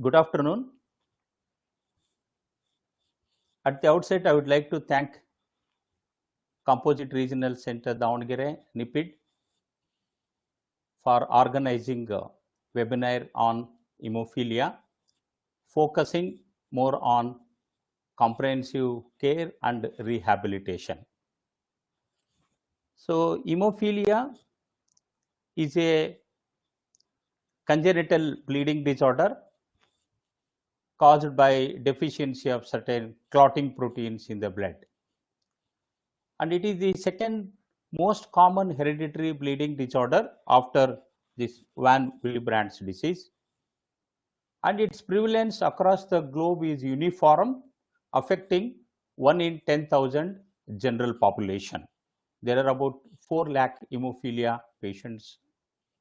Good afternoon. At the outset, I would like to thank Composite Regional Center Davangere, NIPID, for organizing a webinar on hemophilia, focusing more on comprehensive care and rehabilitation. So, hemophilia is a congenital bleeding disorder caused by deficiency of certain clotting proteins in the blood. And it is the second most common hereditary bleeding disorder after this Van Willebrand's disease. And its prevalence across the globe is uniform, affecting 1 in 10,000 general population. There are about 4 lakh hemophilia patients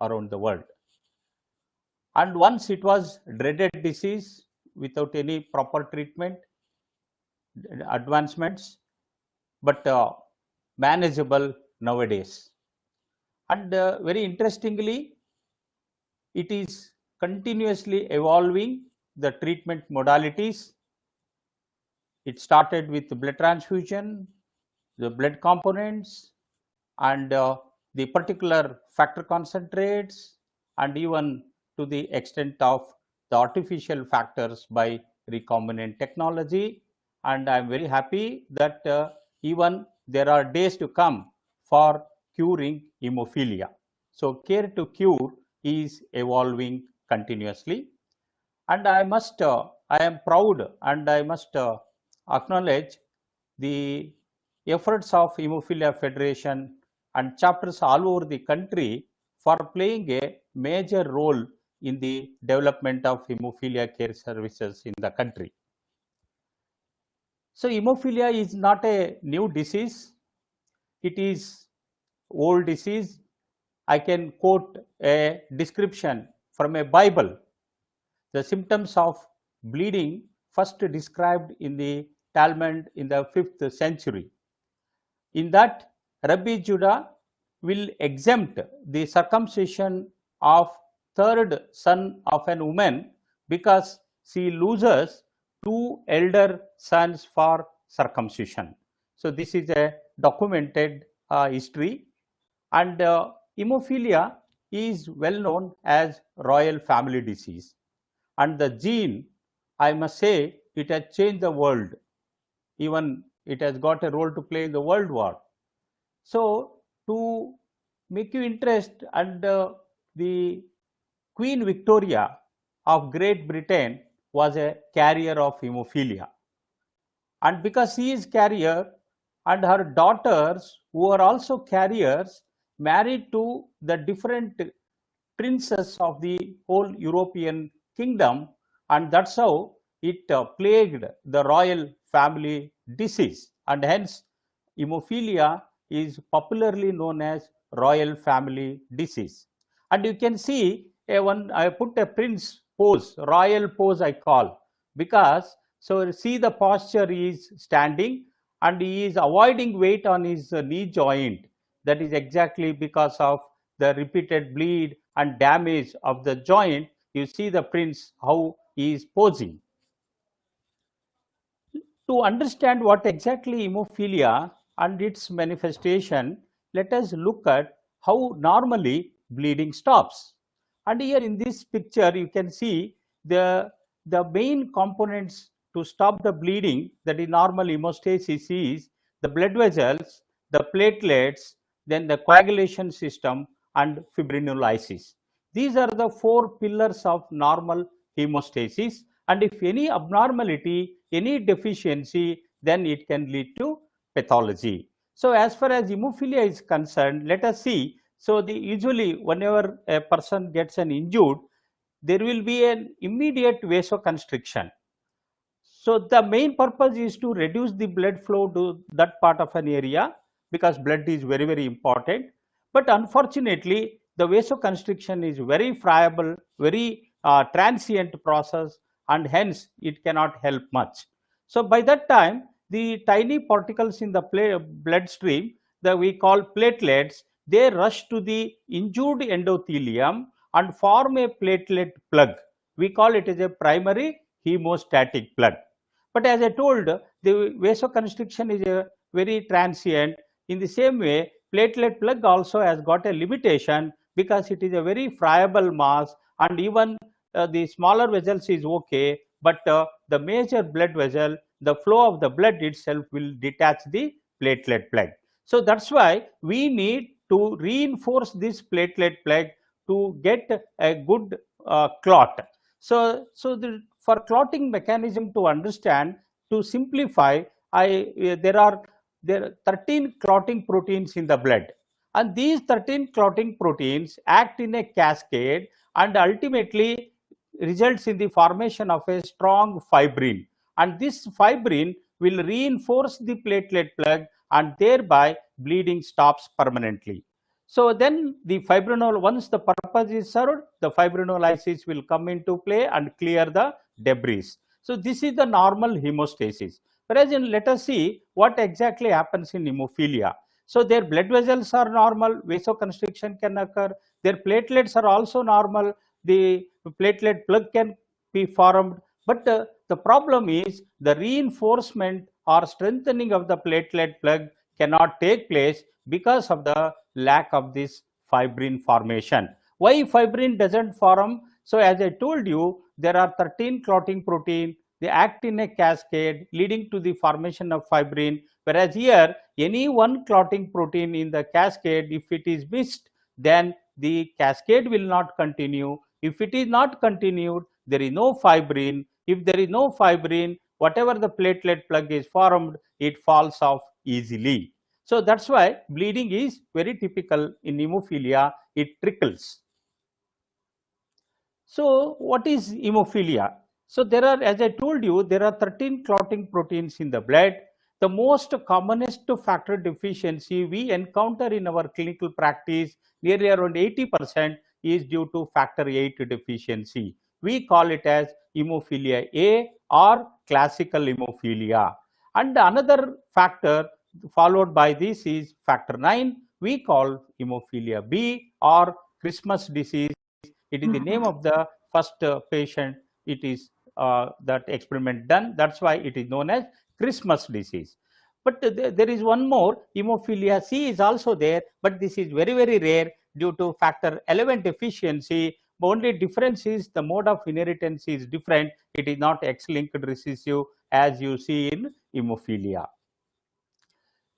around the world. And once it was dreaded disease without any proper treatment, advancements, but manageable nowadays. And very interestingly, it is continuously evolving the treatment modalities. It started with the blood transfusion, the blood components, and the particular factor concentrates, and even to the extent of the artificial factors by recombinant technology. And I am very happy that even there are days to come for curing hemophilia. So, care to cure is evolving continuously. And I am proud and I must acknowledge the efforts of Hemophilia Federation and chapters all over the country for playing a major role in the development of hemophilia care services in the country. So, hemophilia is not a new disease, it is old disease. I can quote a description from a Bible. The symptoms of bleeding first described in the Talmud in the 5th century. In that, Rabbi Judah will exempt the circumcision of third son of an woman because she loses 2 elder sons for circumcision. So, this is a documented history, and hemophilia is well known as royal family disease. And the gene, I must say, it has changed the world. Even it has got a role to play in the world war. So, to make you interest, and the Queen Victoria of Great Britain was a carrier of hemophilia. And because she is carrier and her daughters who are also carriers married to the different princes of the whole European kingdom, and that's how it plagued the royal family disease, and hence hemophilia is popularly known as royal family disease. And you can see I put a prince pose, royal pose I call, because so see the posture is standing and he is avoiding weight on his knee joint. That is exactly because of the repeated bleed and damage of the joint. You see the prince how he is posing. To understand what exactly hemophilia and its manifestation, let us look at how normally bleeding stops. And here in this picture you can see the main components to stop the bleeding, that is normal hemostasis, is the blood vessels, the platelets, then the coagulation system and fibrinolysis. These are the 4 pillars of normal hemostasis, and if any abnormality, any deficiency, then it can lead to pathology. So, as far as hemophilia is concerned, let us see. So, usually whenever a person gets an injured, there will be an immediate vasoconstriction. So, the main purpose is to reduce the blood flow to that part of an area, because blood is very, very important. But unfortunately, the vasoconstriction is very friable, very transient process, and hence it cannot help much. So, by that time, the tiny particles in the bloodstream that we call platelets, they rush to the injured endothelium and form a platelet plug, we call it as a primary hemostatic blood. But as I told, the vasoconstriction is a very transient. In the same way, platelet plug also has got a limitation because it is a very friable mass, and even the smaller vessels is okay, but the major blood vessel, the flow of the blood itself will detach the platelet plug. So that's why we need to reinforce this platelet plug to get a good clot. So for clotting mechanism to understand, to simplify, there are 13 clotting proteins in the blood, and these 13 clotting proteins act in a cascade and ultimately results in the formation of a strong fibrin, and this fibrin will reinforce the platelet plug, and thereby bleeding stops permanently. So then the once the purpose is served, the fibrinolysis will come into play and clear the debris. So this is the normal hemostasis. Whereas let us see what exactly happens in hemophilia. So their blood vessels are normal, vasoconstriction can occur, their platelets are also normal, the platelet plug can be formed, but the problem is the reinforcement or strengthening of the platelet plug cannot take place because of the lack of this fibrin formation. Why fibrin doesn't form? So as I told you, there are 13 clotting protein, they act in a cascade leading to the formation of fibrin, whereas here any one clotting protein in the cascade, if it is missed, then the cascade will not continue. If it is not continued, there is no fibrin. If there is no fibrin, whatever the platelet plug is formed, it falls off easily. So that's why bleeding is very typical in hemophilia, it trickles. So what is hemophilia? So there are, as I told you, there are 13 clotting proteins in the blood. The most commonest factor deficiency we encounter in our clinical practice, nearly around 80%, is due to factor 8 deficiency. We call it as hemophilia A or classical hemophilia. And another factor followed by this is factor 9. We call hemophilia B or Christmas disease. It is the name of the first patient. It is that experiment done. That's why it is known as Christmas disease. But there is one more, hemophilia C is also there, but this is very, very rare due to factor 11 deficiency. The only difference is the mode of inheritance is different. It is not X-linked recessive as you see in hemophilia.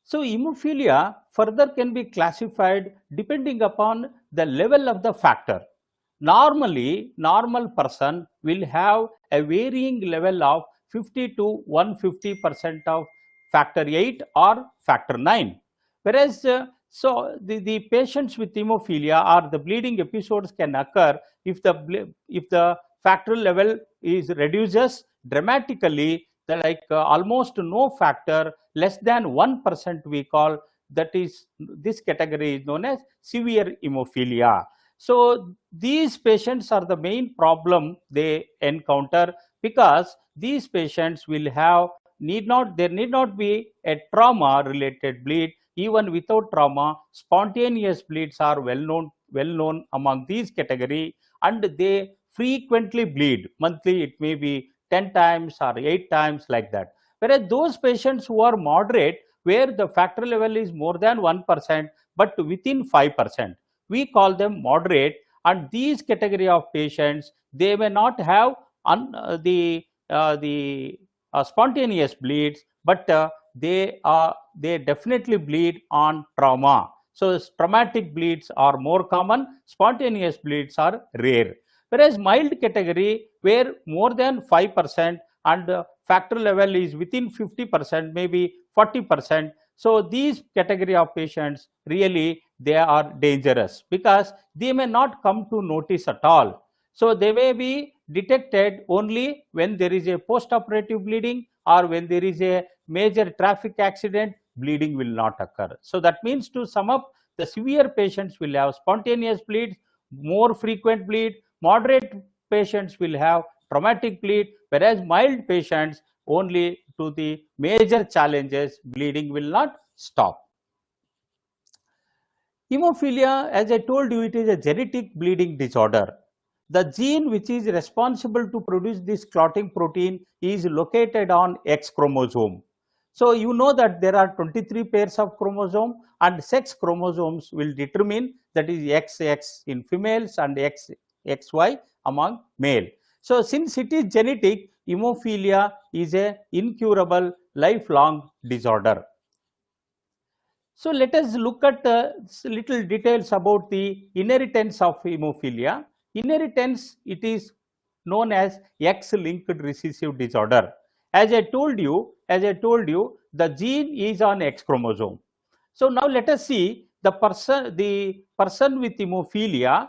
So hemophilia further can be classified depending upon the level of the factor. Normally, normal person will have a varying level of 50 to 150% of factor 8 or factor 9. Whereas, the patients with hemophilia or the bleeding episodes can occur if the factor level is reduces dramatically, almost no factor, less than 1% we call, that is, this category is known as severe hemophilia. So these patients are the main problem they encounter, because these patients will have there need not be a trauma related bleed. Even without trauma, spontaneous bleeds are well known among these category, and they frequently bleed monthly. It may be 10 times or 8 times, like that. Whereas those patients who are moderate, where the factor level is more than 1% but within 5%, we call them moderate. And these category of patients, they may not have the spontaneous bleeds, but they definitely bleed on trauma. So traumatic bleeds are more common, spontaneous bleeds are rare. Whereas mild category, where more than 5% and factor level is within 50%, maybe 40%. So these category of patients, really they are dangerous, because they may not come to notice at all. So they may be detected only when there is a post-operative bleeding, or when there is a major traffic accident, bleeding will not occur. So that means, to sum up, the severe patients will have spontaneous bleeds, more frequent bleed. Moderate patients will have traumatic bleed, whereas mild patients, only to the major challenges, bleeding will not stop. Hemophilia, as I told you, it is a genetic bleeding disorder. the gene which is responsible to produce this clotting protein is located on X chromosome. So you know that there are 23 pairs of chromosome, and sex chromosomes will determine, that is XX in females and XY among male. So since it is genetic, hemophilia is a incurable lifelong disorder. So let us look at little details about the inheritance of hemophilia. Inheritance, it is known as X-linked recessive disorder. As I told you, the gene is on X chromosome. So now let us see the person with hemophilia.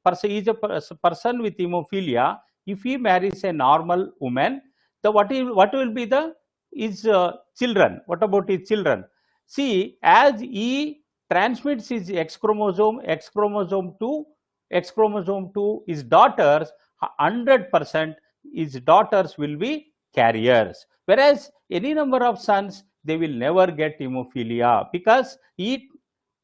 Person with hemophilia, if he marries a normal woman, what will be the children? What about his children? See, as he transmits his X chromosome to his daughters, 100% his daughters will be carriers. Whereas any number of sons, they will never get hemophilia because he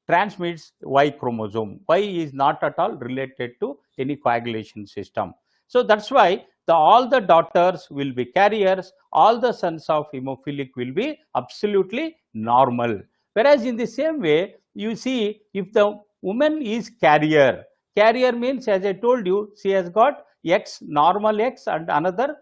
transmits Y chromosome. Y is not at all related to any coagulation system. So that's why all the daughters will be carriers, all the sons of hemophilic will be absolutely normal. Whereas in the same way, you see, if the woman is carrier means, as I told you, she has got X, normal X, and another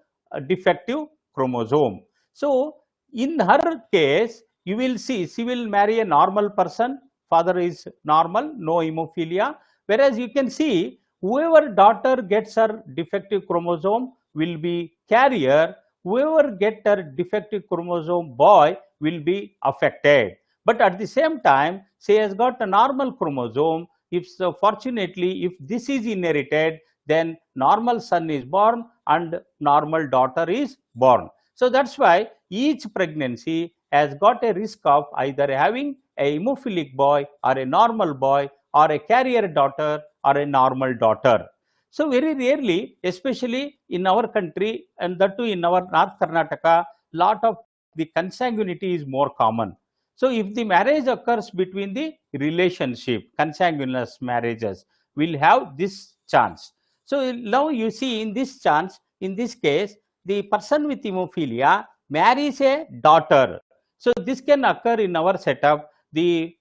defective chromosome. So in her case, you will see she will marry a normal person, father is normal, no hemophilia. Whereas you can see, whoever daughter gets her defective chromosome will be carrier, whoever get her defective chromosome boy will be affected. But at the same time, she has got a normal chromosome. If fortunately, if this is inherited, then normal son is born and normal daughter is born. So that's why each pregnancy has got a risk of either having a hemophilic boy or a normal boy, or a carrier daughter or a normal daughter. So very rarely, especially in our country, and that too in our North Karnataka, lot of the consanguinity is more common. So if the marriage occurs between the relationship, consanguineous marriages will have this chance. So now you see, in this chance, in this case, the person with hemophilia marries a daughter. So this can occur in our setup. He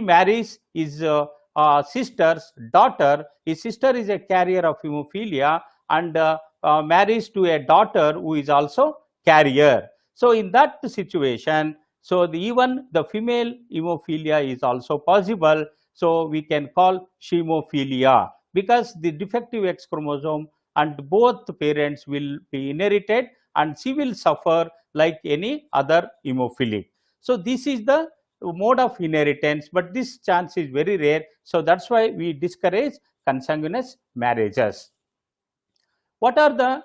marries his sister's daughter. His sister is a carrier of hemophilia and marries to a daughter who is also carrier. So in that situation, so even the female hemophilia is also possible. So we can call hemophilia, because the defective X chromosome and both parents will be inherited, and she will suffer like any other hemophilic. So this is the mode of inheritance, but this chance is very rare. So that's why we discourage consanguineous marriages. What are the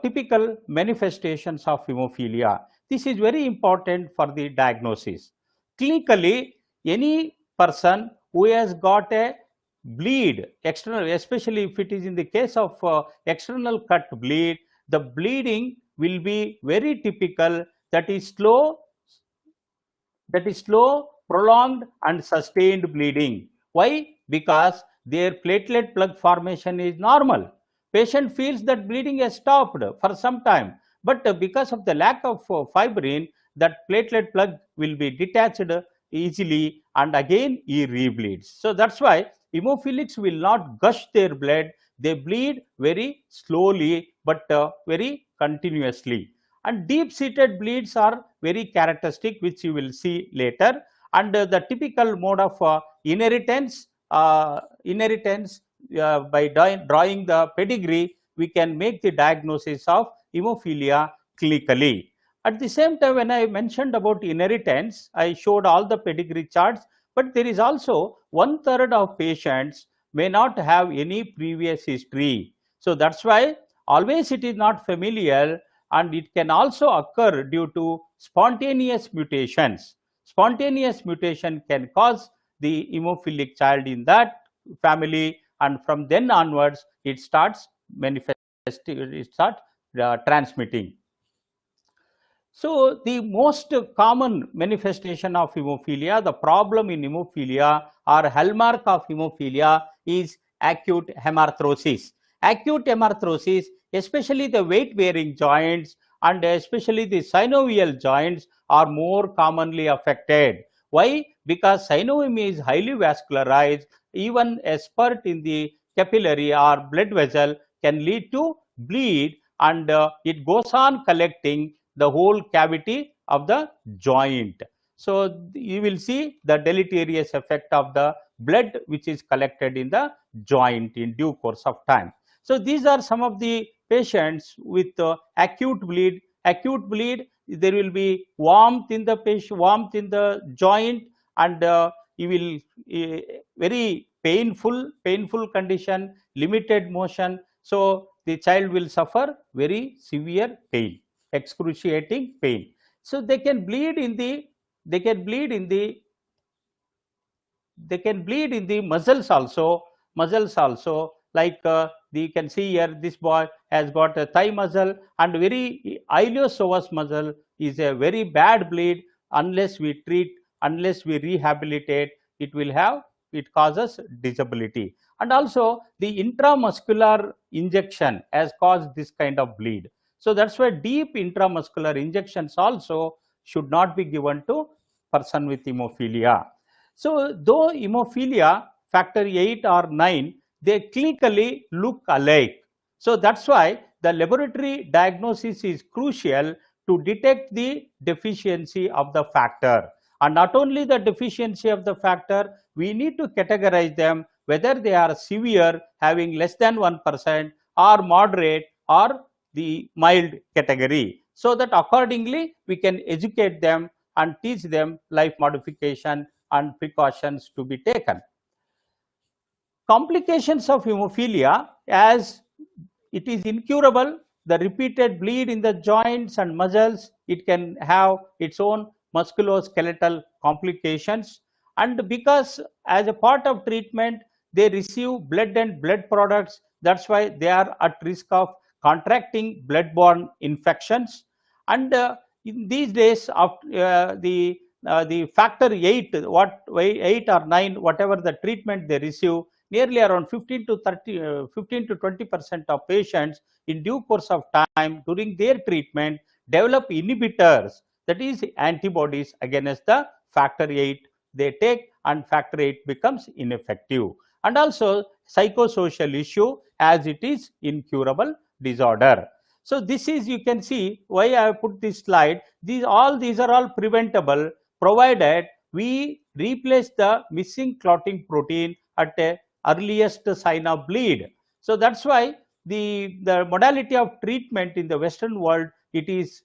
typical manifestations of hemophilia? This is very important for the diagnosis. Clinically, any person who has got a bleed, external, especially if it is in the case of external cut bleed, the bleeding will be very typical, that is slow, prolonged and sustained bleeding. Why? Because their platelet plug formation is normal. Patient feels that bleeding has stopped for some time, but because of the lack of fibrin, that platelet plug will be detached easily and again he rebleeds. So that's why hemophilics will not gush their blood. They bleed very slowly but very continuously. And deep-seated bleeds are very characteristic, which you will see later. And the typical mode of inheritance, by drawing the pedigree, we can make the diagnosis of hemophilia clinically. At the same time, when I mentioned about inheritance, I showed all the pedigree charts, but there is also 1/3 of patients may not have any previous history. So that's why always it is not familial, and it can also occur due to spontaneous mutations. Spontaneous mutation can cause the hemophilic child in that family, and from then onwards it starts manifesting, it starts transmitting. So the most common manifestation of hemophilia, the problem in hemophilia or hallmark of hemophilia is acute hemarthrosis. acute hemarthrosis, especially the weight bearing joints and especially the synovial joints are more commonly affected. Why? Because synovium is highly vascularized. Even a spurt in the capillary or blood vessel can lead to bleed, and it goes on collecting the whole cavity of the joint. So you will see the deleterious effect of the blood which is collected in the joint in due course of time. So these are some of the patients with acute bleed. Acute bleed, there will be warmth in the patient, warmth in the joint, and you will very painful condition, limited motion. So the child will suffer very severe pain, excruciating pain. So they can bleed in the they can bleed in the they can bleed in the muscles also, like you can see here, this boy has got a thigh muscle, and very iliopsoas muscle is a very bad bleed. Unless we treat, unless we rehabilitate, it causes disability. And also the intramuscular injection has caused this kind of bleed. So that's why deep intramuscular injections also should not be given to person with hemophilia. So though hemophilia factor 8 or 9, they clinically look alike. So that's why the laboratory diagnosis is crucial to detect the deficiency of the factor. And not only the deficiency of the factor, we need to categorize them whether they are severe, having less than 1%, or moderate, or the mild category. So that accordingly we can educate them and teach them life modification and precautions to be taken. Complications of hemophilia, as it is incurable, the repeated bleed in the joints and muscles, it can have its own musculoskeletal complications. And because as a part of treatment, they receive blood and blood products, that's why they are at risk of contracting blood-borne infections. And in these days of the factor 8, 8 or 9, whatever the treatment they receive, nearly around 15 to 20% of patients in due course of time during their treatment develop inhibitors, that is antibodies against the factor 8 they take, and factor 8 becomes ineffective. And also psychosocial issue, as it is incurable disorder. So this is, you can see why I have put this slide. These are all preventable, provided we replace the missing clotting protein at a earliest sign of bleed. So that's why the modality of treatment in the Western world, it is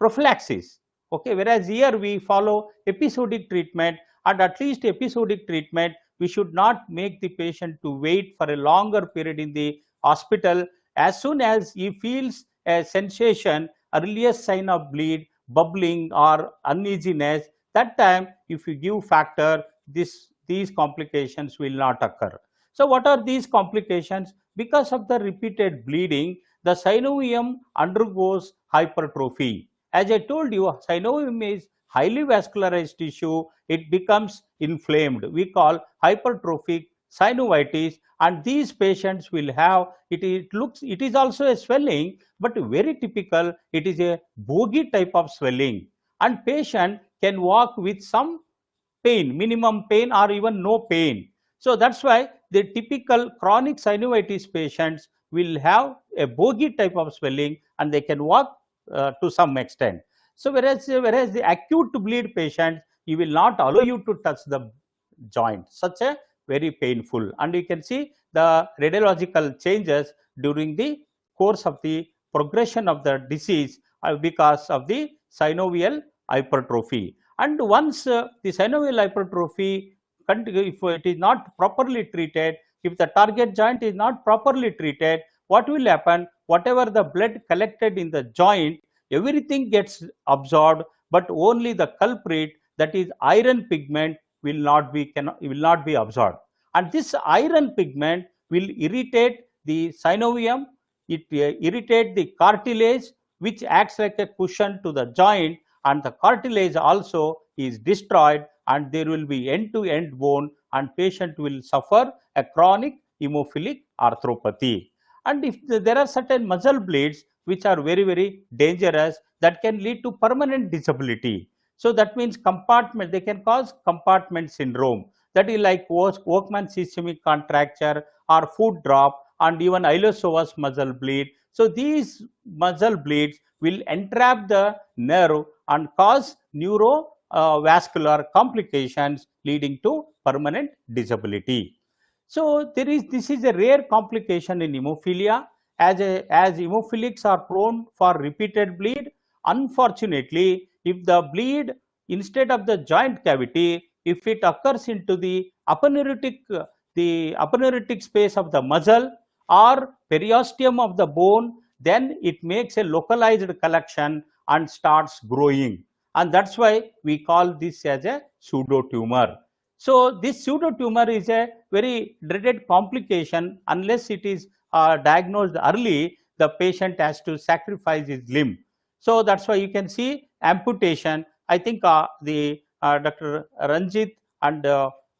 prophylaxis. Okay, whereas here we follow episodic treatment, and at least episodic treatment, we should not make the patient to wait for a longer period in the hospital. As soon as he feels a sensation, earliest sign of bleed, bubbling or uneasiness, that time if you give factor, these complications will not occur. So what are these complications? Because of the repeated bleeding, the synovium undergoes hypertrophy. As I told you, synovium is highly vascularized tissue, it becomes inflamed. We call hypertrophic synovitis, and these patients will have, it is also a swelling, but very typical, it is a bogey type of swelling, and patient can walk with some pain, minimum pain or even no pain. So that's why the typical chronic synovitis patients will have a bogey type of swelling, and they can walk to some extent. So whereas the acute bleed patients, you will not allow you to touch the joint, such a very painful, and you can see the radiological changes during the course of the progression of the disease because of the synovial hypertrophy. And once the synovial hypertrophy, if it is not properly treated, if the target joint is not properly treated, what will happen? Whatever the blood collected in the joint, everything gets absorbed, but only the culprit, that is iron pigment, will not be absorbed. And this iron pigment will irritate the synovium, it irritate the cartilage, which acts like a cushion to the joint, and the cartilage also is destroyed, and there will be end-to-end bone, and patient will suffer a chronic hemophilic arthropathy. And if there are certain muscle bleeds which are very, very dangerous, that can lead to permanent disability. So that means compartment, they can cause compartment syndrome. That is like Workman's ischemic contracture or foot drop and even iliopsoas muscle bleed. So these muscle bleeds will entrap the nerve and cause neurovascular complications leading to permanent disability. So this is a rare complication in hemophilia, as hemophilics are prone for repeated bleed. Unfortunately, if the bleed instead of the joint cavity, if it occurs into the aponeurotic space of the muscle or periosteum of the bone, then it makes a localized collection and starts growing, and that's why we call this as a pseudotumor. So this pseudotumor is a very dreaded complication. Unless it is diagnosed early, the patient has to sacrifice his limb. So that's why you can see amputation. I think the Dr. Ranjit and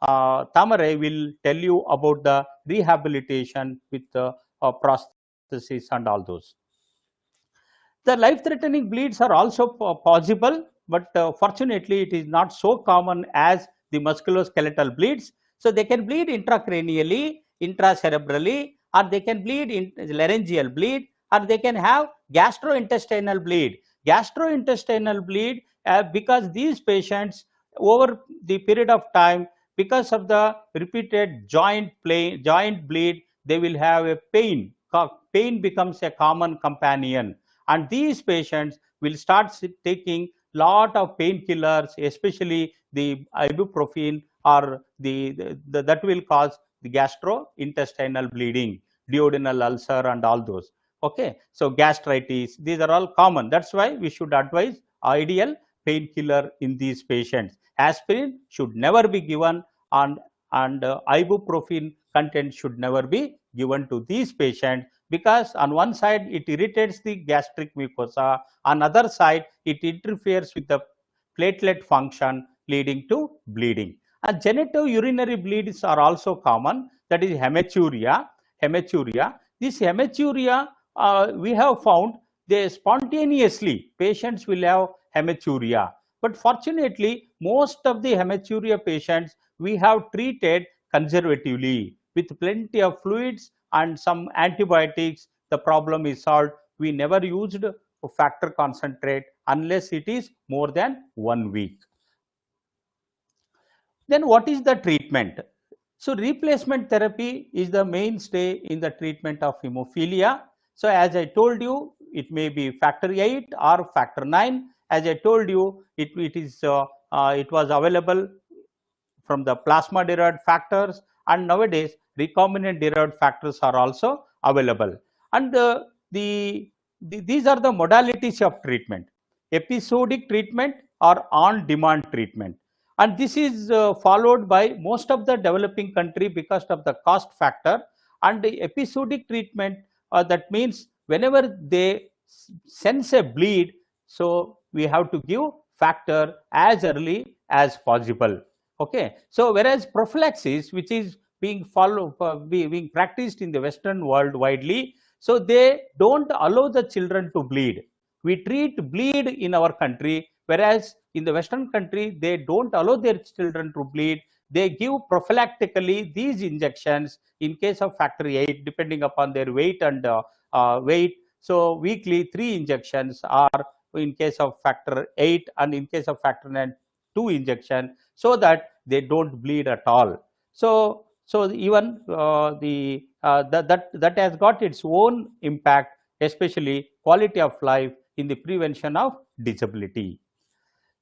Tamare will tell you about the rehabilitation with prosthesis and all those. The life-threatening bleeds are also possible, but fortunately it is not so common as the musculoskeletal bleeds. So they can bleed intracranially, intracerebrally, or they can bleed in laryngeal bleed, or they can have gastrointestinal bleed. Gastrointestinal bleed, because these patients over the period of time, because of the repeated joint bleed, they will have a pain. Pain becomes a common companion, and these patients will start taking lot of painkillers, especially the ibuprofen, or that will cause the gastrointestinal bleeding, duodenal ulcer and all those. Okay, so gastritis, these are all common. That's why we should advise ideal painkiller in these patients. Aspirin should never be given, and ibuprofen content should never be given to these patients, because on one side it irritates the gastric mucosa, on other side it interferes with the platelet function, leading to bleeding. And genitourinary bleeds are also common, that is hematuria. This hematuria, we have found they spontaneously patients will have hematuria, but fortunately most of the hematuria patients we have treated conservatively with plenty of fluids and some antibiotics. The problem is solved. We never used factor concentrate unless it is more than 1 week. Then what is the treatment? So replacement therapy is the mainstay in the treatment of hemophilia. So as I told you, it may be factor 8 or factor 9. As I told you, it was available from the plasma derived factors, and nowadays recombinant derived factors are also available. And these are the modalities of treatment: episodic treatment or on demand treatment. And this is followed by most of the developing country because of the cost factor. And the episodic treatment, that means whenever they sense a bleed, so we have to give factor as early as possible. Okay, so whereas prophylaxis, which is being being practiced in the Western world widely, so they don't allow the children to bleed. We treat bleed in our country, whereas in the Western country they don't allow their children to bleed. They give prophylactically these injections in case of factor 8, depending upon their weight and weight. So weekly 3 injections, are in case of factor 8, and in case of factor 9 2 injection, so that they don't bleed at all. So even that has got its own impact, especially quality of life in the prevention of disability.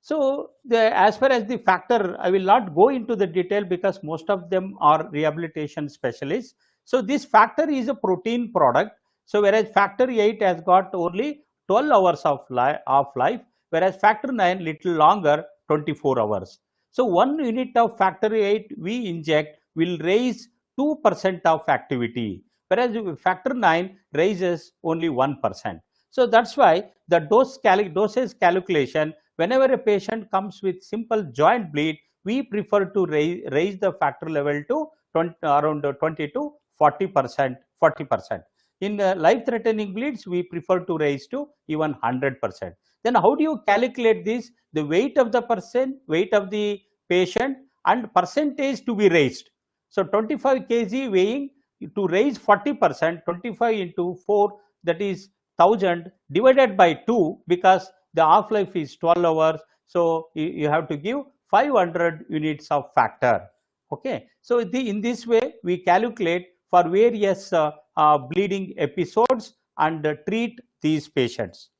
So as far as the factor, I will not go into the detail because most of them are rehabilitation specialists. So this factor is a protein product. So whereas factor 8 has got only 12 hours of life, whereas factor 9 little longer, 24 hours. So 1 unit of factor 8 we inject will raise 2% of activity, whereas factor 9 raises only 1%. So that's why the dosage calculation, whenever a patient comes with simple joint bleed, we prefer to raise the factor level to around 20 to 40%. In life-threatening bleeds, we prefer to raise to even 100%. Then how do you calculate this? The weight of the person, weight of the patient, and percentage to be raised. So 25 kg weighing, to raise 40%, 25 into 4, that is 1000 divided by 2, because the half life is 12 hours. So you have to give 500 units of factor. Okay, so in this way we calculate for various bleeding episodes and treat these patients.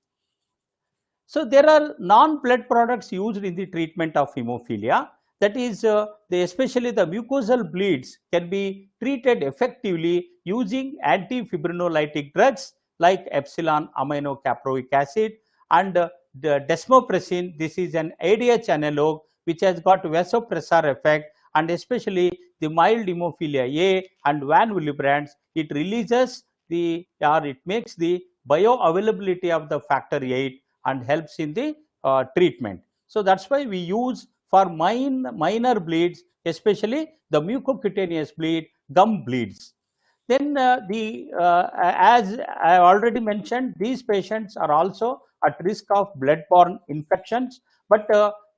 So there are non-blood products used in the treatment of hemophilia. That is, especially the mucosal bleeds can be treated effectively using antifibrinolytic drugs like epsilon aminocaproic acid and the desmopressin. This is an ADH analog which has got vasopressor effect, and especially the mild hemophilia A and Van Willebrand's, it releases it makes the bioavailability of the factor 8 and helps in the treatment. So that's why we use for minor bleeds, especially the mucocutaneous bleed, gum bleeds. Then as I already mentioned, these patients are also at risk of blood-borne infections. But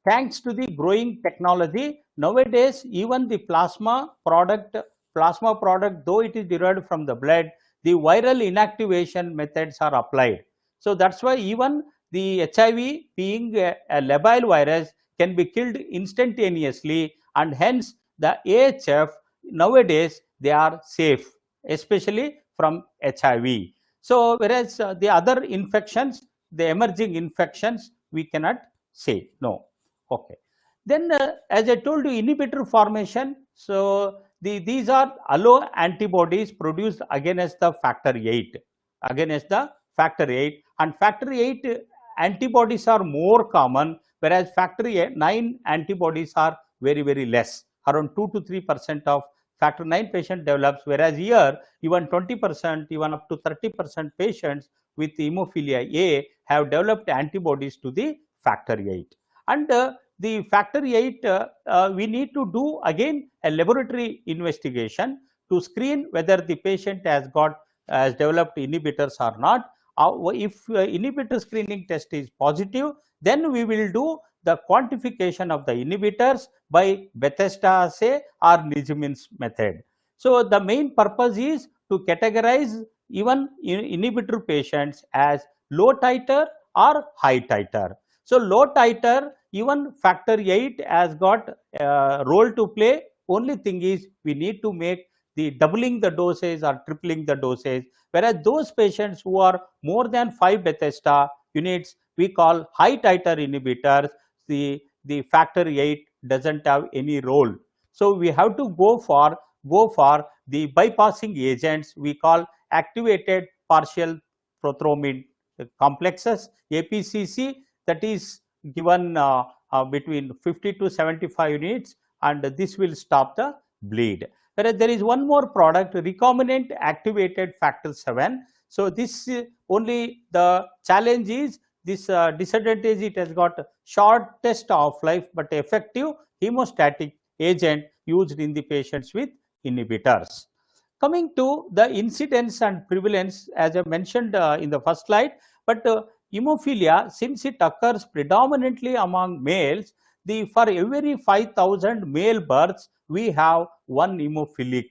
thanks to the growing technology, nowadays even the plasma product, though it is derived from the blood, the viral inactivation methods are applied. So that's why even the HIV, being a labile virus, can be killed instantaneously, and hence the AHF nowadays they are safe, especially from HIV. So whereas the other infections, the emerging infections, we cannot say no. Okay. Then as I told you, inhibitor formation. So these are allo antibodies produced against the factor 8, and factor 8 antibodies are more common, whereas factor 9 antibodies are very less. Around 2 to 3% of factor 9 patient develops, whereas here even 20%, even up to 30% patients with hemophilia A have developed antibodies to the factor 8. And the factor 8, we need to do again a laboratory investigation to screen whether the patient has developed inhibitors or not. If inhibitor screening test is positive, then we will do the quantification of the inhibitors by Bethesda assay or Nijmin's method. So the main purpose is to categorize even inhibitor patients as low titer or high titer. So low titer, even factor 8 has got a role to play. Only thing is we need to make the doubling the dosage or tripling the dosage, whereas those patients who are more than 5 Bethesda units, we call high titer inhibitors. The factor 8 doesn't have any role. So we have to go for the bypassing agents we call activated partial prothrombin complexes, APCC, that is given between 50 to 75 units, and this will stop the bleed. Whereas there is one more product, recombinant activated factor 7. So this only the challenge is this disadvantage, it has got shortest of life but effective hemostatic agent used in the patients with inhibitors. Coming to the incidence and prevalence, as I mentioned in the first slide, but hemophilia, since it occurs predominantly among males, for every 5,000 male births, we have one hemophilic.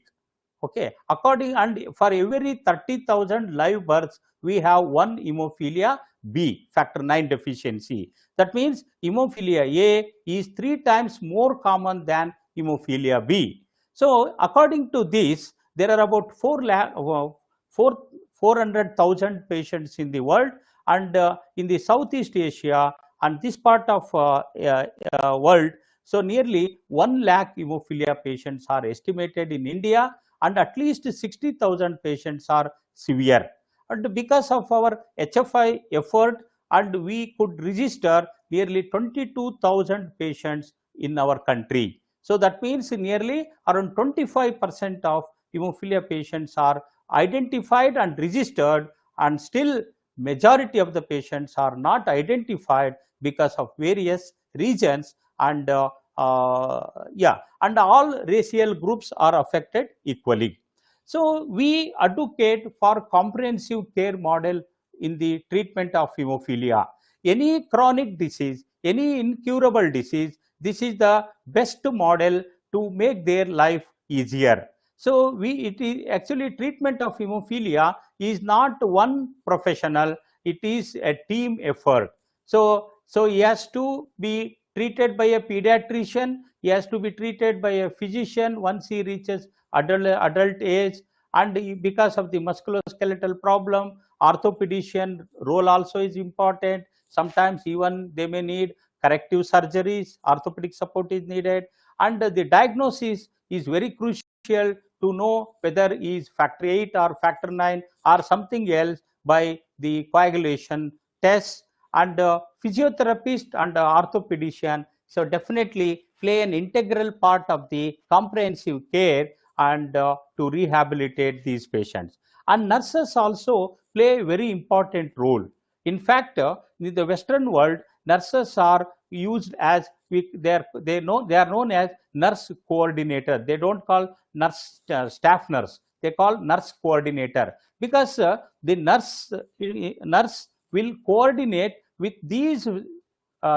Okay, and for every 30,000 live births, we have one hemophilia B, factor 9 deficiency. That means hemophilia A is 3 times more common than hemophilia B. So according to this, there are about 400,000 patients in the world, and in the Southeast Asia and this part of world, so nearly 1 lakh hemophilia patients are estimated in India, and at least 60,000 patients are severe. And because of our HFI effort, and we could register nearly 22,000 patients in our country. So that means nearly around 25% of hemophilia patients are identified and registered, and still majority of the patients are not identified because of various reasons, and and all racial groups are affected equally. So we advocate for comprehensive care model in the treatment of hemophilia. Any chronic disease, any incurable disease, this is the best model to make their life easier. So it is actually treatment of hemophilia is not one professional, it is a team effort. So he has to be treated by a pediatrician, he has to be treated by a physician once he reaches adult age, and because of the musculoskeletal problem, orthopedician role also is important. Sometimes even they may need corrective surgeries, orthopedic support is needed, and the diagnosis is very crucial to know whether is factor 8 or factor 9 or something else by the coagulation test. And physiotherapist and orthopedician so definitely play an integral part of the comprehensive care and to rehabilitate these patients. And nurses also play a very important role. In fact, in the Western world, nurses are used as they are known as nurse coordinator. They don't call nurse staff nurse. They call nurse coordinator because the nurse will coordinate with these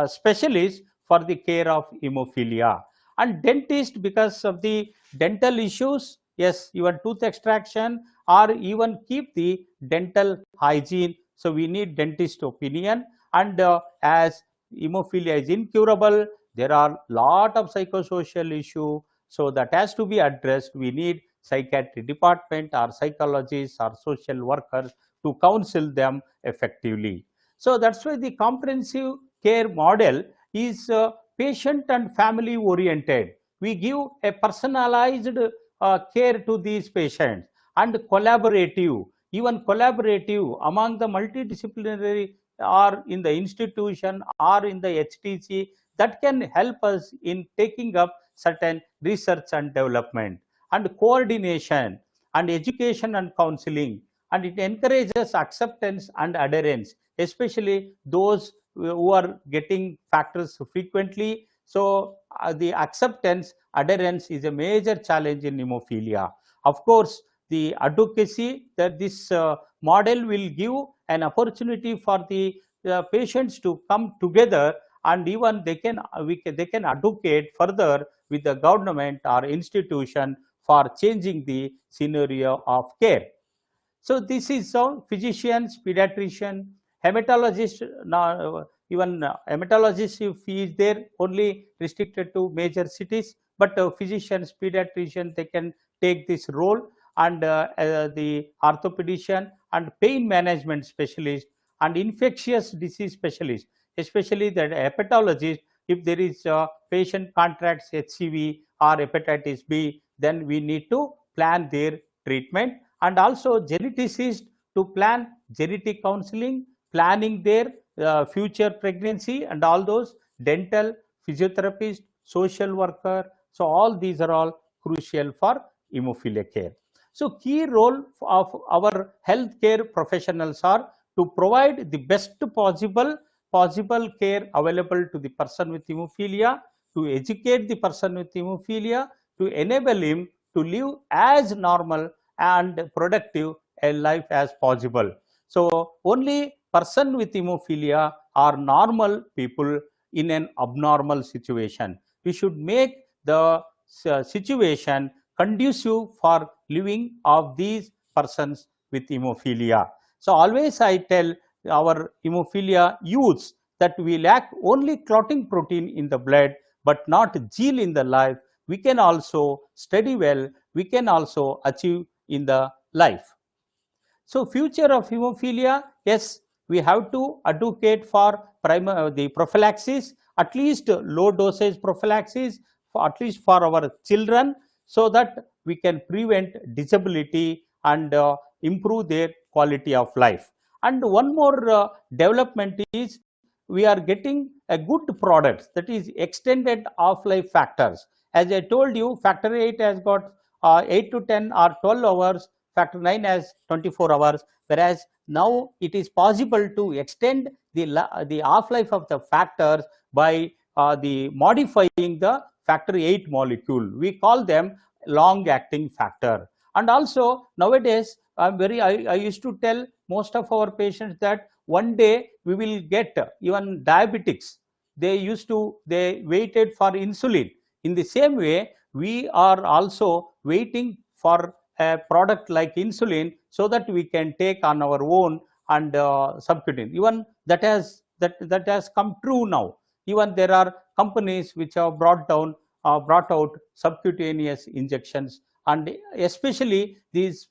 specialists for the care of hemophilia. And dentist, because of the dental issues, yes, even tooth extraction or even keep the dental hygiene. So we need dentist opinion. And as hemophilia is incurable, there are lot of psychosocial issue. So that has to be addressed. We need psychiatry department or psychologists or social workers to counsel them effectively. So that's why the comprehensive care model is patient and family oriented. We give a personalized care to these patients, and collaborative, even collaborative among the multidisciplinary or in the institution or in the HTC, that can help us in taking up certain research and development, and coordination and education and counseling, and it encourages acceptance and adherence, especially those who are getting factors frequently. So the acceptance adherence is a major challenge in hemophilia. Of course, the advocacy that this model will give an opportunity for the patients to come together, and even they can advocate further with the government or institution for changing the scenario of care. So this is how physicians, pediatrician, hematologist, now even hematologist if he is there only restricted to major cities, but physicians, pediatrician, they can take this role, and the orthopedician and pain management specialist and infectious disease specialist, especially the hepatologist. If there is a patient contracts HCV or hepatitis B, then we need to plan their treatment, and also geneticists to plan genetic counseling, planning their future pregnancy, and all those dental, physiotherapist, social worker. So all these are all crucial for hemophilia care. So key role of our healthcare professionals are to provide the best possible care available to the person with hemophilia, to educate the person with hemophilia, to enable him to live as normal and productive a life as possible. So only person with hemophilia are normal people in an abnormal situation. We should make the situation conducive for living of these persons with hemophilia. So always I tell our hemophilia youths that we lack only clotting protein in the blood but not gene in the life. We can also study well, we can also achieve in the life. So future of hemophilia, yes, we have to advocate for the prophylaxis, at least low dosage prophylaxis, for at least for our children, so that we can prevent disability and improve their quality of life. And one more development is we are getting a good product, that is extended half-life factors. As I told you, factor 8 has got 8 to 10 or 12 hours, factor 9 has 24 hours, whereas now it is possible to extend the half-life of the factors by the modifying the factor 8 molecule. We call them long-acting factor. And also nowadays, I used to tell most of our patients that one day we will get even diabetics. They waited for insulin. In the same way, we are also waiting for a product like insulin so that we can take on our own and substitute. Even that has come true now. Even there are companies which have brought out subcutaneous injections, and especially this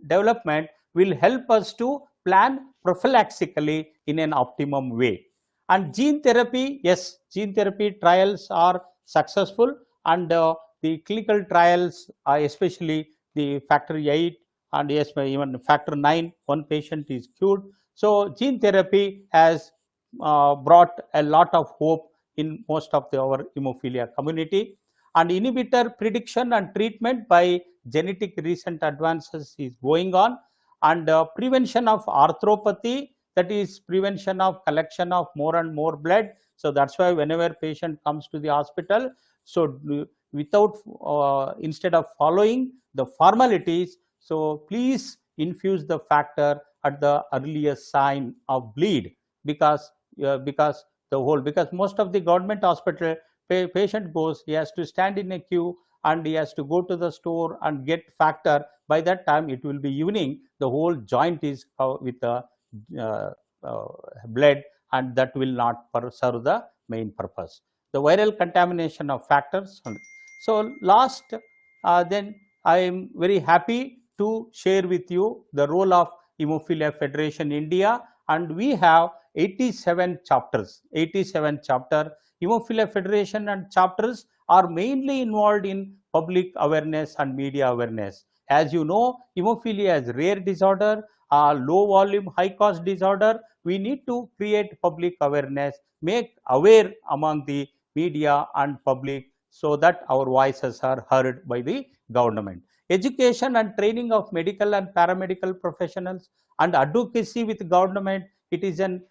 development will help us to plan prophylaxically in an optimum way. And gene therapy, yes, gene therapy trials are successful, and the clinical trials, especially the factor 8 and yes, even factor 9, one patient is cured. So gene therapy has brought a lot of hope in most of our hemophilia community. And inhibitor prediction and treatment by genetic recent advances is going on. And prevention of arthropathy, that is prevention of collection of more and more blood. So that's why whenever patient comes to the hospital, so without instead of following the formalities, so please infuse the factor at the earliest sign of bleed. Because because most of the government hospital, patient goes, he has to stand in a queue and he has to go to the store and get factor. By that time it will be evening, the whole joint is with uh, uh, blood, and that will not serve the main purpose. The viral contamination of factors. So last, then I am very happy to share with you the role of Hemophilia Federation India, and we have 87 chapters. 87 chapter Hemophilia Federation and chapters are mainly involved in public awareness and media awareness. As you know, hemophilia is rare disorder, low volume, high cost disorder. We need to create public awareness, make aware among the media and public, so that our voices are heard by the government. Education and training of medical and paramedical professionals and advocacy with government, it is an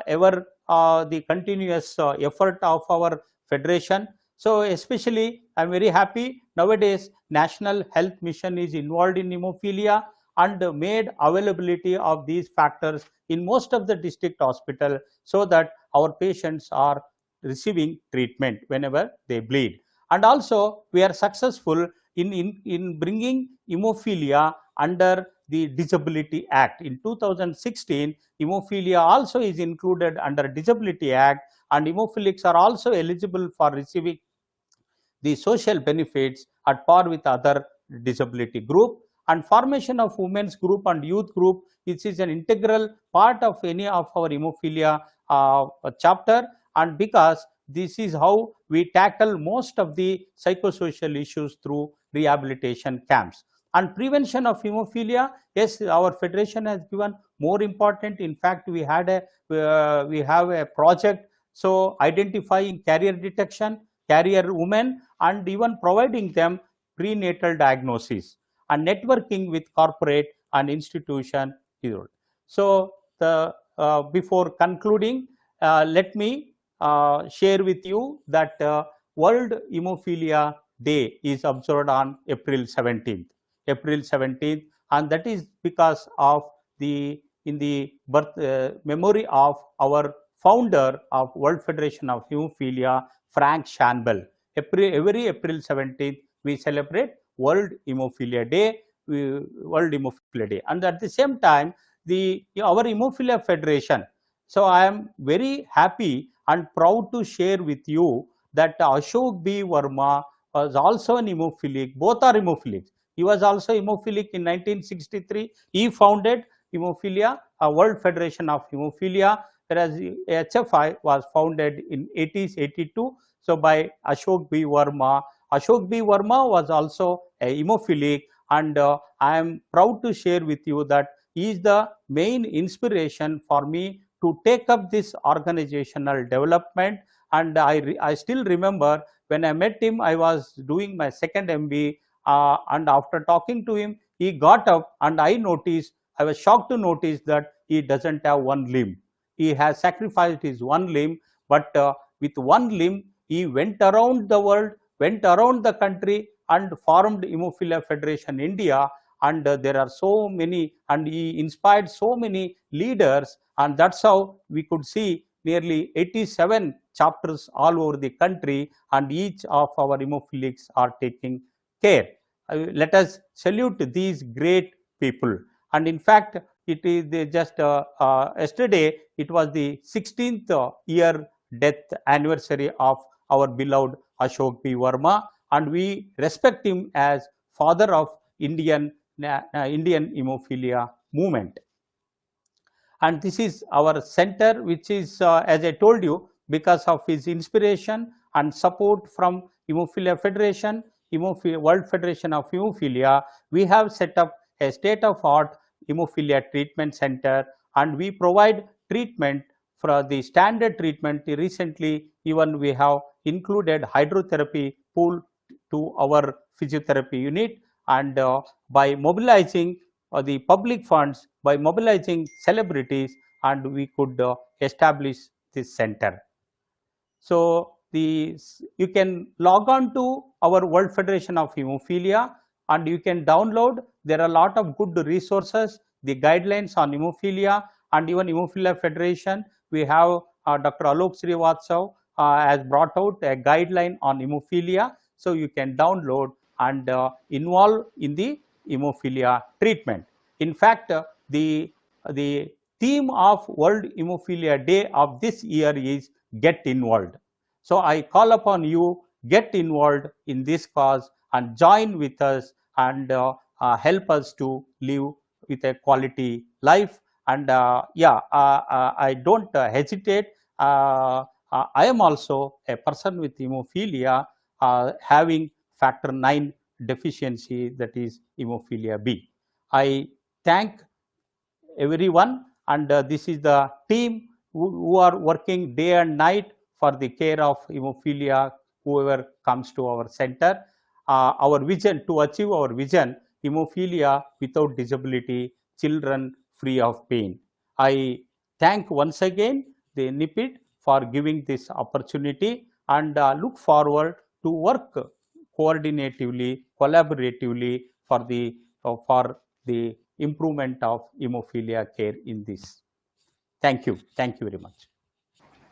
ever the continuous effort of our federation. So especially I am very happy nowadays National Health Mission is involved in hemophilia and made availability of these factors in most of the district hospital, so that our patients are receiving treatment whenever they bleed. And also we are successful in bringing hemophilia under the Disability Act. In 2016, hemophilia also is included under Disability Act, and hemophilics are also eligible for receiving the social benefits at par with other disability group. And formation of women's group and youth group, this is an integral part of any of our hemophilia chapter, and because this is how we tackle most of the psychosocial issues through rehabilitation camps. And prevention of hemophilia, yes, our federation has given more important. In fact, we have a project, so identifying carrier detection, carrier women, and even providing them prenatal diagnosis, and networking with corporate and institution. So the before concluding, let me share with you that World Hemophilia Day is observed on April 17th. April 17th, and that is because of the in the birth memory of our founder of World Federation of Hemophilia, Frank Shanbell. Every April 17th, we celebrate World Hemophilia Day, World Hemophilia Day, and at the same time, our Hemophilia Federation. So I am very happy and proud to share with you that Ashok B. Verma was also an hemophilic. Both are hemophilics. He was also hemophilic in 1963. He founded Hemophilia, World Federation of Hemophilia, whereas HFI was founded in 82. So by Ashok B. Verma. Ashok B. Verma was also a hemophilic, and I am proud to share with you that he is the main inspiration for me to take up this organizational development. And I still remember when I met him, I was doing my second MB, and after talking to him, he got up, and I was shocked to notice that he doesn't have one limb. He has sacrificed his one limb, but with one limb, he went around the world, went around the country, and formed Hemophilia Federation India, and there are so many, and he inspired so many leaders, and that's how we could see nearly 87 chapters all over the country, and each of our hemophilics are taking care. Let us salute these great people. And in fact, it is just yesterday, it was the 16th year death anniversary of our beloved Ashok B. Verma, and we respect him as father of Indian hemophilia movement. And this is our center, which is, as I told you, because of his inspiration and support from Hemophilia Federation, World Federation of Hemophilia, we have set up a state-of-art hemophilia treatment center, and we provide treatment for the standard treatment. Recently, even we have included hydrotherapy pool to our physiotherapy unit, and by mobilizing the public funds, by mobilizing celebrities, and we could establish this center. So you can log on to our World Federation of Hemophilia, and you can download. There are a lot of good resources, the guidelines on hemophilia, and even Hemophilia Federation. We have Dr. Alok Srivatsav has brought out a guideline on hemophilia, so you can download and involve in the hemophilia treatment. In fact, the theme of World Hemophilia Day of this year is Get Involved. So I call upon you, get involved in this cause and join with us, and help us to live with a quality life. And I don't hesitate. I am also a person with hemophilia, having factor 9 deficiency, that is hemophilia B. I thank everyone, and this is the team who are working day and night for the care of hemophilia, whoever comes to our center. Our vision, to achieve our vision, hemophilia without disability, children free of pain. I thank once again the NIPID for giving this opportunity, and look forward to work coordinatively, collaboratively for the improvement of hemophilia care in this. Thank you. Thank you very much.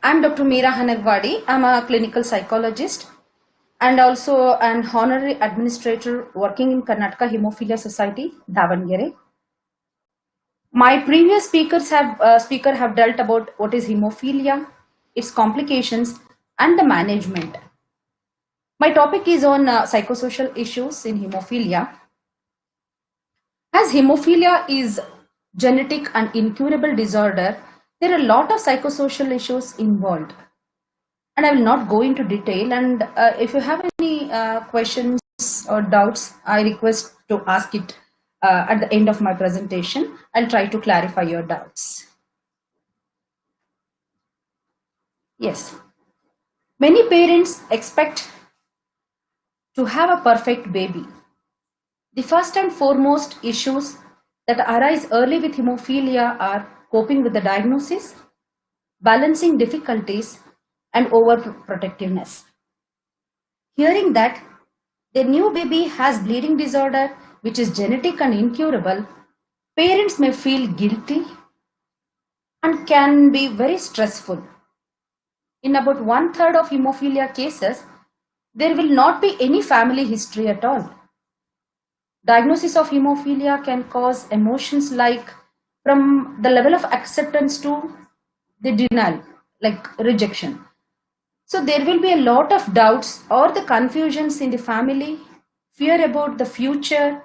I'm Dr. Meera Hanagwadi. I'm a clinical psychologist and also an honorary administrator working in Karnataka Hemophilia Society, Davangere. My previous speaker have dealt about what is hemophilia, its complications, and the management. My topic is on psychosocial issues in hemophilia. As hemophilia is genetic and incurable disorder, there are a lot of psychosocial issues involved. And I will not go into detail, and if you have any questions or doubts, I request to ask it at the end of my presentation. I'll try to clarify your doubts. Yes, many parents expect to have a perfect baby. The first and foremost issues that arise early with hemophilia are coping with the diagnosis, balancing difficulties, and overprotectiveness. Hearing that their new baby has bleeding disorder, which is genetic and incurable, parents may feel guilty and can be very stressful. In about 1/3 of hemophilia cases, there will not be any family history at all. Diagnosis of hemophilia can cause emotions like from the level of acceptance to the denial, like rejection. So there will be a lot of doubts or the confusions in the family, fear about the future,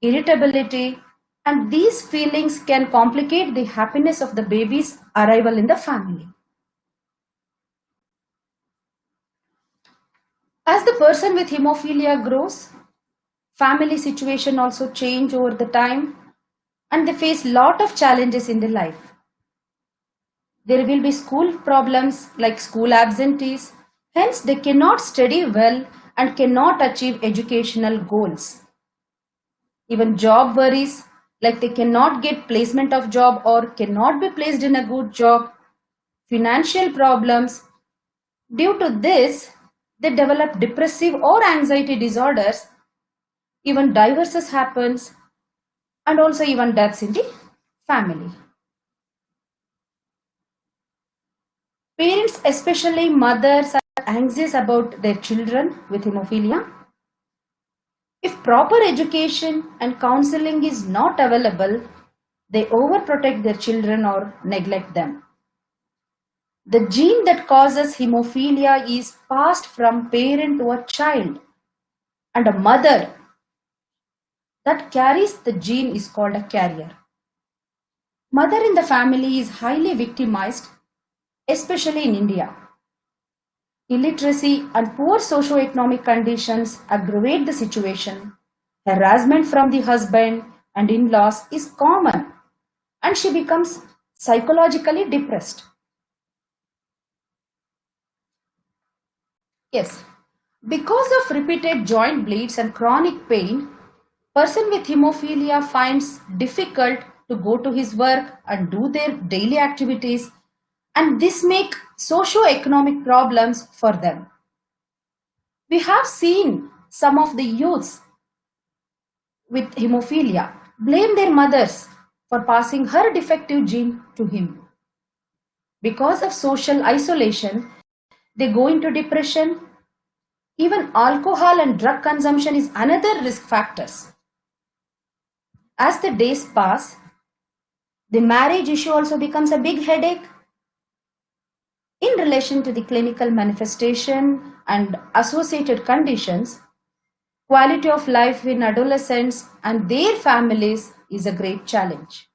irritability, and these feelings can complicate the happiness of the baby's arrival in the family. As the person with hemophilia grows, family situation also change over the time, and they face lot of challenges in their life. There will be school problems like school absentees, hence they cannot study well and cannot achieve educational goals. Even job worries, like they cannot get placement of job or cannot be placed in a good job. Financial problems. Due to this, They develop depressive or anxiety disorders, even divorces happens, and also even deaths in the family. Parents, especially mothers, are anxious about their children with hemophilia. If proper education and counseling is not available, they overprotect their children or neglect them. The gene that causes hemophilia is passed from parent to a child, and a mother that carries the gene is called a carrier. Mother in the family is highly victimized, especially in India. Illiteracy and poor socio-economic conditions aggravate the situation. Harassment from the husband and in-laws is common, and she becomes psychologically depressed. Yes, because of repeated joint bleeds and chronic pain, person with hemophilia finds difficult to go to his work and do their daily activities, and this make socio-economic problems for them. We have seen some of the youths with hemophilia blame their mothers for passing her defective gene to him. Because of social isolation, they go into depression. Even alcohol and drug consumption is another risk factors. As the days pass, the marriage issue also becomes a big headache. In relation to the clinical manifestation and associated conditions, quality of life in adolescents and their families is a great challenge.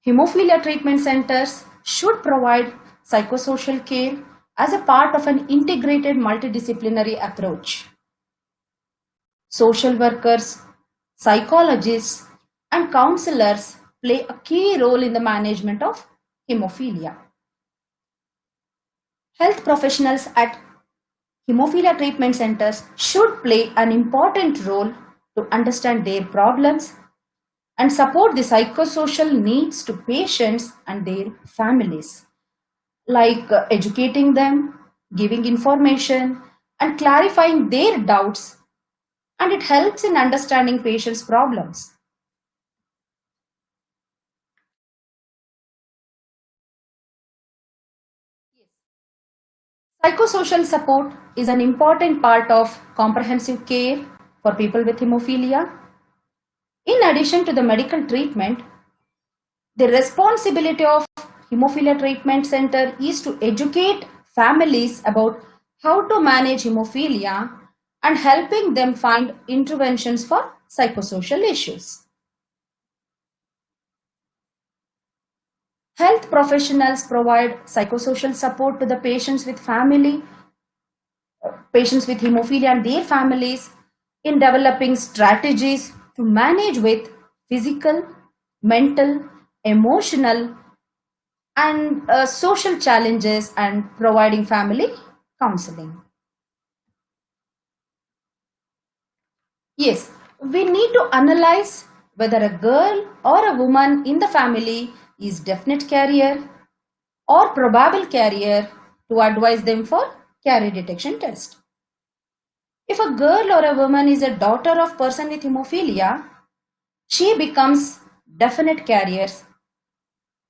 Hemophilia treatment centers should provide psychosocial care as a part of an integrated multidisciplinary approach. Social workers, psychologists, and counselors play a key role in the management of hemophilia. Health professionals at hemophilia treatment centers should play an important role to understand their problems and support the psychosocial needs to patients and their families, like educating them, giving information, and clarifying their doubts, and it helps in understanding patients' problems. Psychosocial support is an important part of comprehensive care for people with hemophilia. In addition to the medical treatment, the responsibility of hemophilia treatment center is to educate families about how to manage hemophilia and helping them find interventions for psychosocial issues. Health professionals provide psychosocial support to the patients with hemophilia and their families in developing strategies to manage with physical, mental, emotional, and social challenges and providing family counseling. Yes, we need to analyze whether a girl or a woman in the family is definite carrier or probable carrier to advise them for carrier detection test. If a girl or a woman is a daughter of person with hemophilia, she becomes definite carriers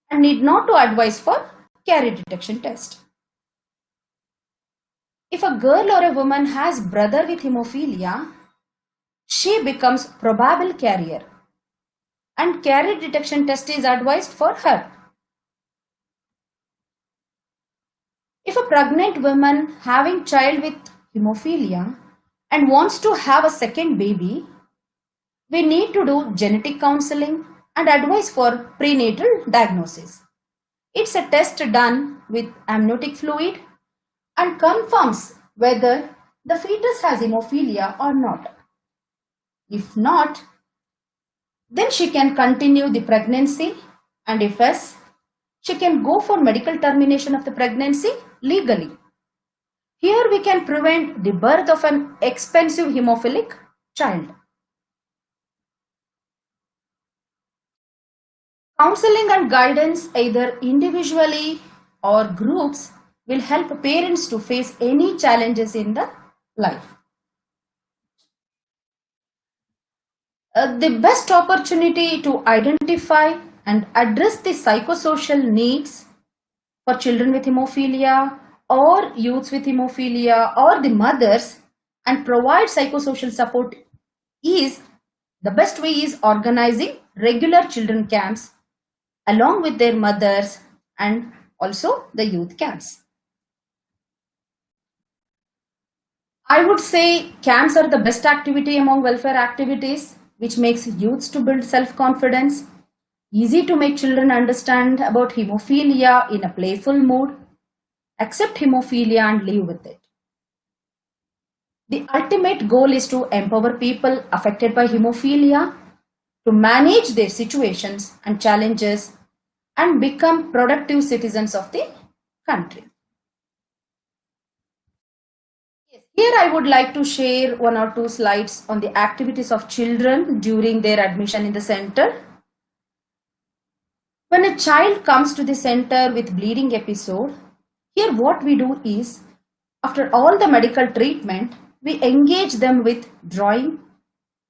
and need not to advise for carrier detection test. If a girl or a woman has brother with hemophilia, she becomes probable carrier and carrier detection test is advised for her. If a pregnant woman having child with hemophilia and wants to have a second baby, we need to do genetic counseling and advice for prenatal diagnosis. It's a test done with amniotic fluid and confirms whether the fetus has hemophilia or not. If not, then she can continue the pregnancy, and if yes, she can go for medical termination of the pregnancy legally. Here we can prevent the birth of an expensive hemophilic child. Counseling and guidance, either individually or groups, will help parents to face any challenges in the life. The best opportunity to identify and address the psychosocial needs for children with hemophilia or youths with hemophilia or the mothers and provide psychosocial support is the best way is organizing regular children camps along with their mothers and also the youth camps. I would say camps are the best activity among welfare activities, which makes youths to build self-confidence, easy to make children understand about hemophilia in a playful mood, accept hemophilia and live with it. The ultimate goal is to empower people affected by hemophilia to manage their situations and challenges and become productive citizens of the country. Here I would like to share one or two slides on the activities of children during their admission in the center. When a child comes to the center with bleeding episode, here what we do is, after all the medical treatment, we engage them with drawing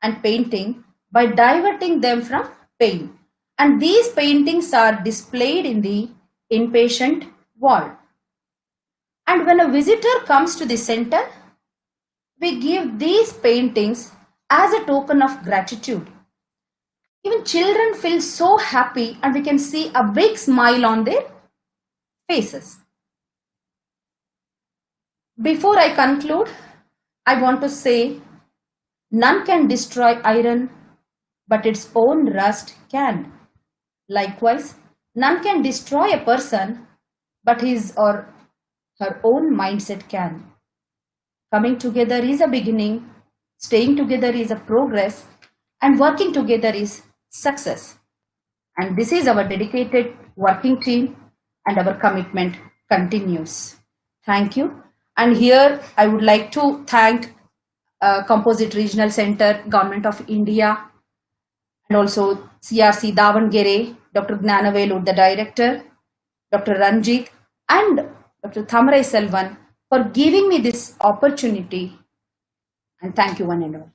and painting by diverting them from pain. And these paintings are displayed in the inpatient ward. And when a visitor comes to the center, we give these paintings as a token of gratitude. Even children feel so happy and we can see a big smile on their faces. Before I conclude, I want to say, none can destroy iron, but its own rust can. Likewise, none can destroy a person, but his or her own mindset can. Coming together is a beginning, staying together is a progress, and working together is success. And this is our dedicated working team, and our commitment continues. Thank you. And here I would like to thank Composite Regional Center, Government of India, and also CRC Davangere, Dr. Gnanavelu, the director, Dr. Ranjit, and Dr. Thamarai Selvan for giving me this opportunity. And thank you one and all.